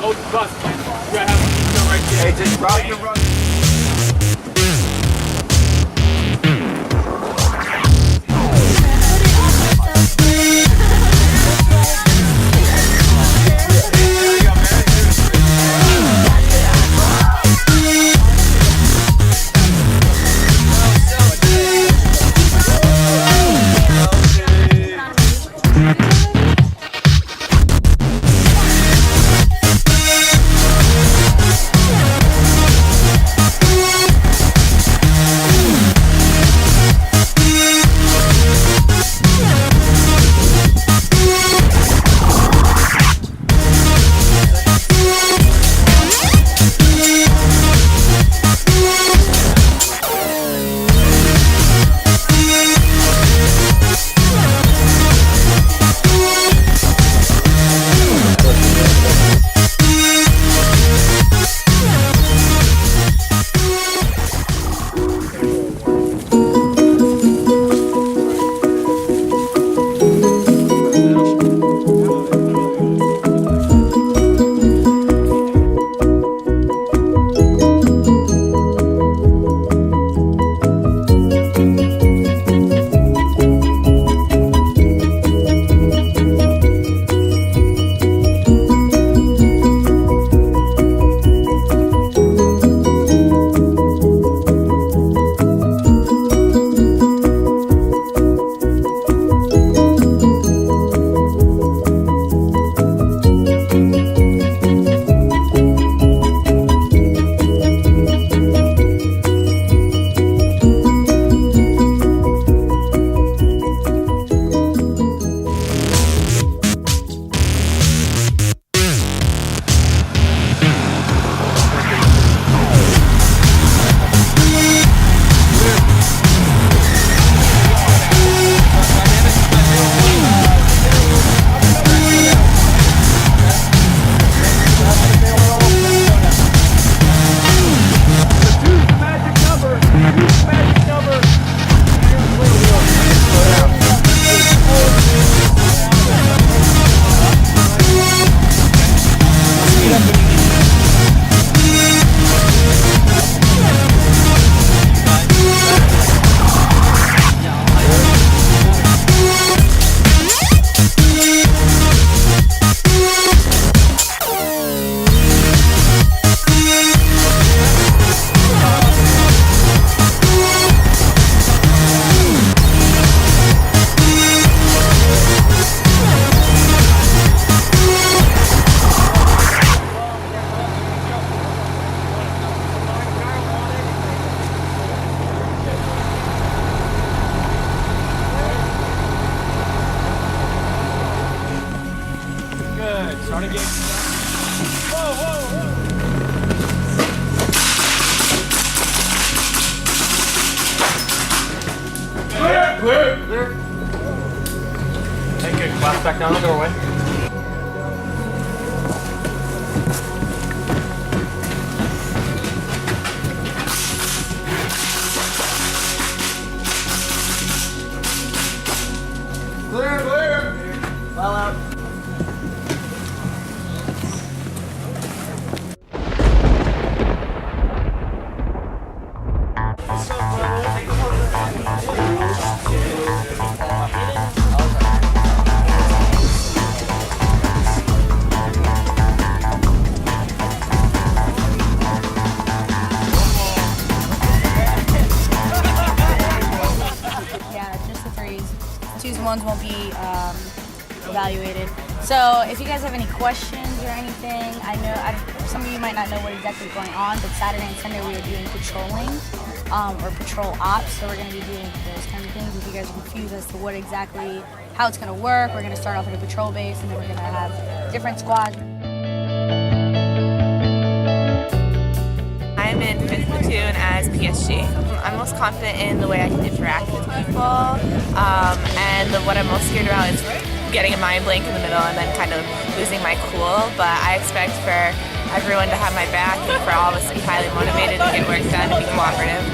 hold the bus, man. You gotta have one right there. Hey, just rock your run. Start again. Whoa, whoa, whoa. Clear. Take it. Class back down the doorway. Clear. Well out. Twos and ones won't be evaluated. So if you guys have any questions or anything, I know some of you might not know what exactly is going on, but Saturday and Sunday we are doing patrolling or patrol ops, so we're going to be doing those kind of things. If you guys are confused as to how it's going to work, we're going to start off at a patrol base and then we're going to have different squads. I'm in 5th platoon as PSG. I'm most confident in the way I can interact with people, and what I'm most scared about is getting a mind blank in the middle and then kind of losing my cool. But I expect for everyone to have my back and for all of us to be highly motivated to get work done and be cooperative.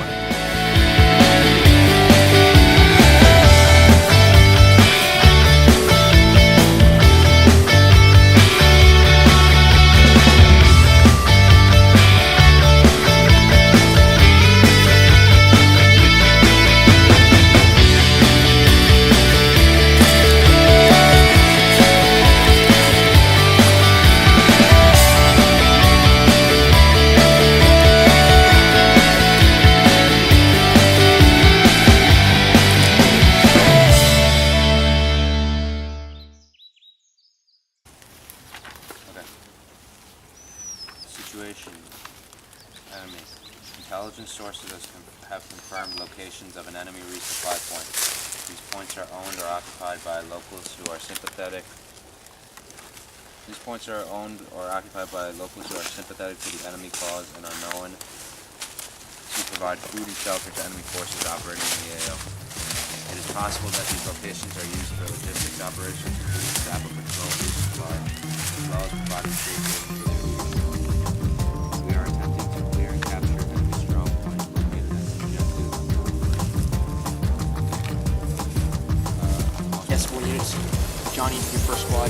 Situation. Enemy. Intelligence sources have confirmed locations of an enemy resupply point. These points are owned or occupied by locals who are sympathetic. These points are owned or occupied by locals who are sympathetic to the enemy cause and are known to provide food and shelter to enemy forces operating in the AO. It is possible that these locations are used for logistics operations, including trapper patrol, resupply, as well as providing safety. We are attempting to clear and capture enemy strong points located as objective. S4 units, Johnny, your first squad,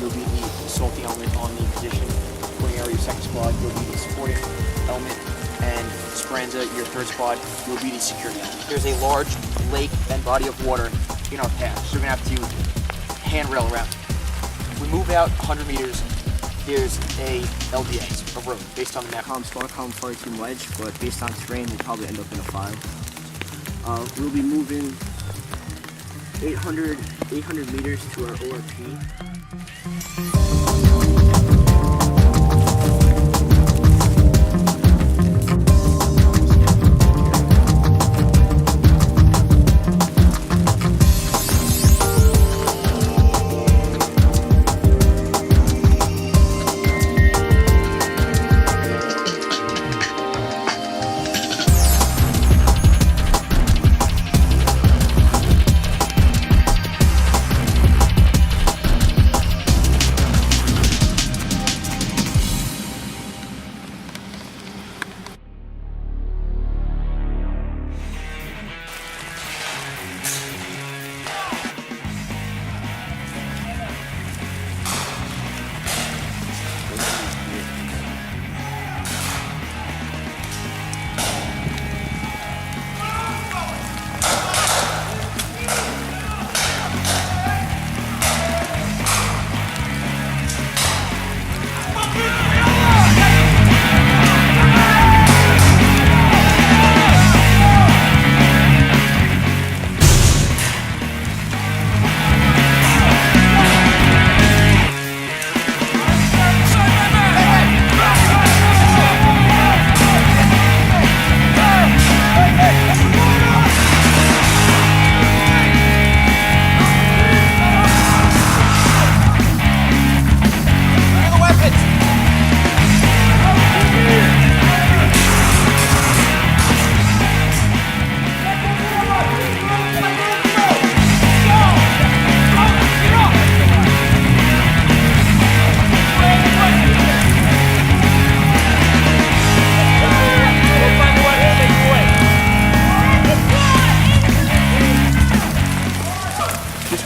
you'll be the assaulting element on the position. Reporting area, your second squad, you'll be the supporting element. And Speranza, your third squad, will be the security element. There's a large lake and body of water in our path, so we're going to have to handrail around. We move out 100 meters, there's a LDA, a road, based on the map. Column 42 wedge, but based on terrain, we'll probably end up in a file. We'll be moving 800 meters to our ORP.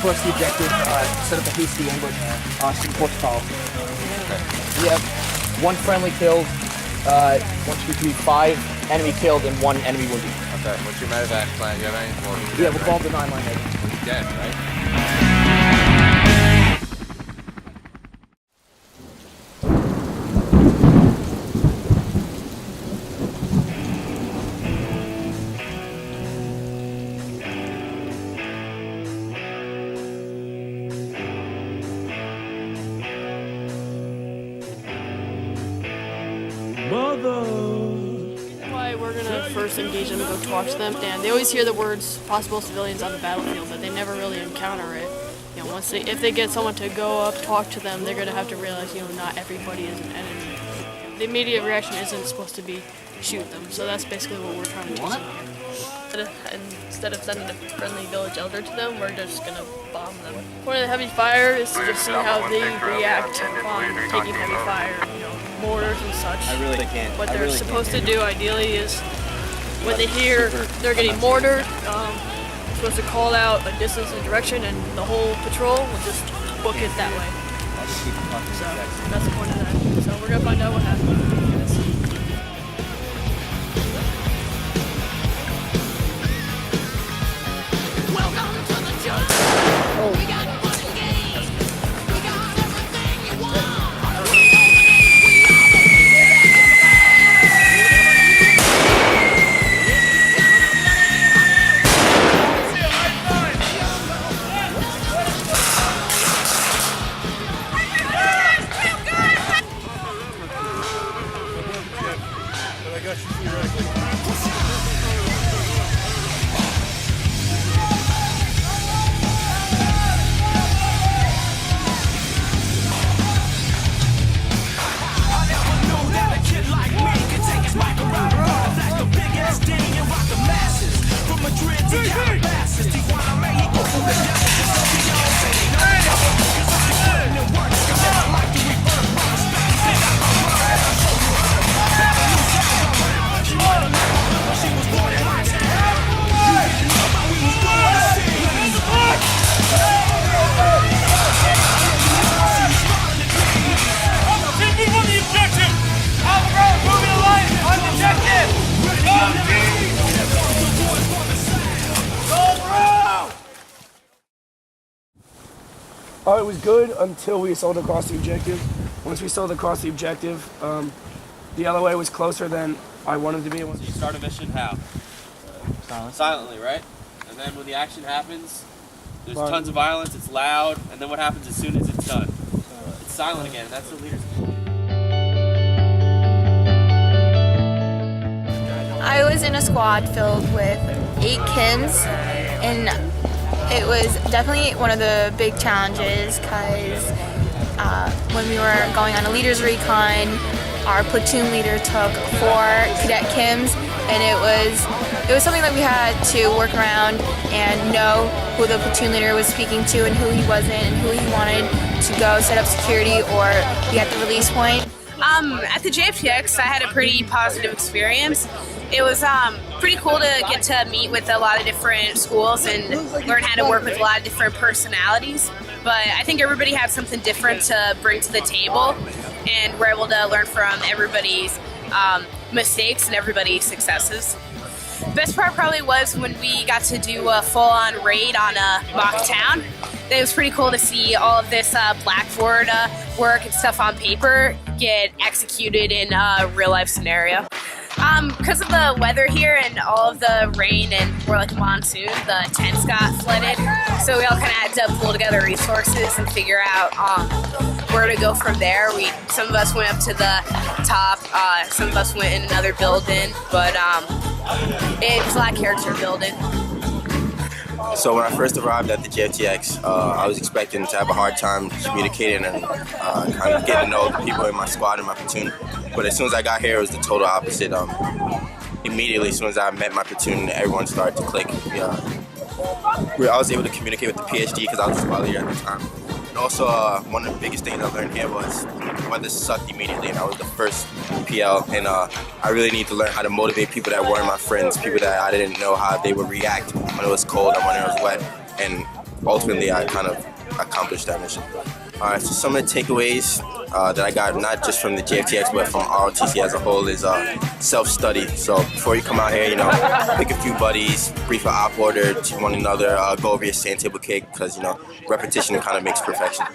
Plus the objective, set up a hasty ambush, support follow. We have one friendly killed, 1, 2, 3, 5 enemy killed and 1 enemy wounded. Okay, what's your medevac plan? Do you have any more? Yeah, we'll call the 9-line head. He's dead, right? Why we're gonna first engage them and go talk to them. And they always hear the words possible civilians on the battlefield, but they never really encounter it. You know, if they get someone to go up, talk to them, they're gonna have to realize, not everybody is an enemy. The immediate reaction isn't supposed to be shoot them, so that's basically what we're trying to teach them here. Instead of sending a friendly village elder to them, we're just gonna bomb them. Point of the heavy fire is to just see how they react on taking heavy fire, mortars and such. I really can't. What they're supposed to do ideally is when they hear they're getting mortared, supposed to call out a distance and direction, and the whole patrol will just book it that way. So that's the point of that. So we're gonna find out what happens. Welcome to the jungle. We got fun games. We got everything you want. Oh, it was good until we sailed across the objective. Once we sailed across the objective, the LOA was closer than I wanted to be. You start a mission how? Silently, right? And then when the action happens, there's tons of violence, it's loud, and then what happens as soon as it's done? It's silent again, that's the leader's. I was in a squad filled with 8 Kims, and it was definitely one of the big challenges because when we were going on a leader's recon, our platoon leader took 4 cadet Kims, and it was something that we had to work around and know who the platoon leader was speaking to and who he wasn't and who he wanted to go set up security or be at the release point. At the JFTX, I had a pretty positive experience. It was pretty cool to get to meet with a lot of different schools and learn how to work with a lot of different personalities. But I think everybody had something different to bring to the table, and we're able to learn from everybody's mistakes and everybody's successes. Best part probably was when we got to do a full-on raid on a mock town. It was pretty cool to see all of this blackboard work and stuff on paper get executed in a real-life scenario. Because of the weather here and all of the rain and more like a monsoon, the tents got flooded. So we all kind of had to pull together resources and figure out where to go from there. Some of us went up to the top, some of us went in another building, but it was a lot of character building. So when I first arrived at the JFTX, I was expecting to have a hard time communicating and kind of getting to know the people in my squad and my platoon. But as soon as I got here, it was the total opposite. Immediately, as soon as I met my platoon, everyone started to click. I was able to communicate with the PSG because I was a squad leader at the time. And also, one of the biggest things I learned here was weather sucked immediately, and I was the first PL, and I really need to learn how to motivate people that weren't my friends, people that I didn't know how they would react when it was cold and when it was wet, and ultimately I kind of accomplished that mission. So some of the takeaways that I got, not just from the JFTX, but from ROTC as a whole, is self-study. So before you come out here, pick a few buddies, brief an op order to one another, go over your sand table cake, because, repetition kind of makes perfection.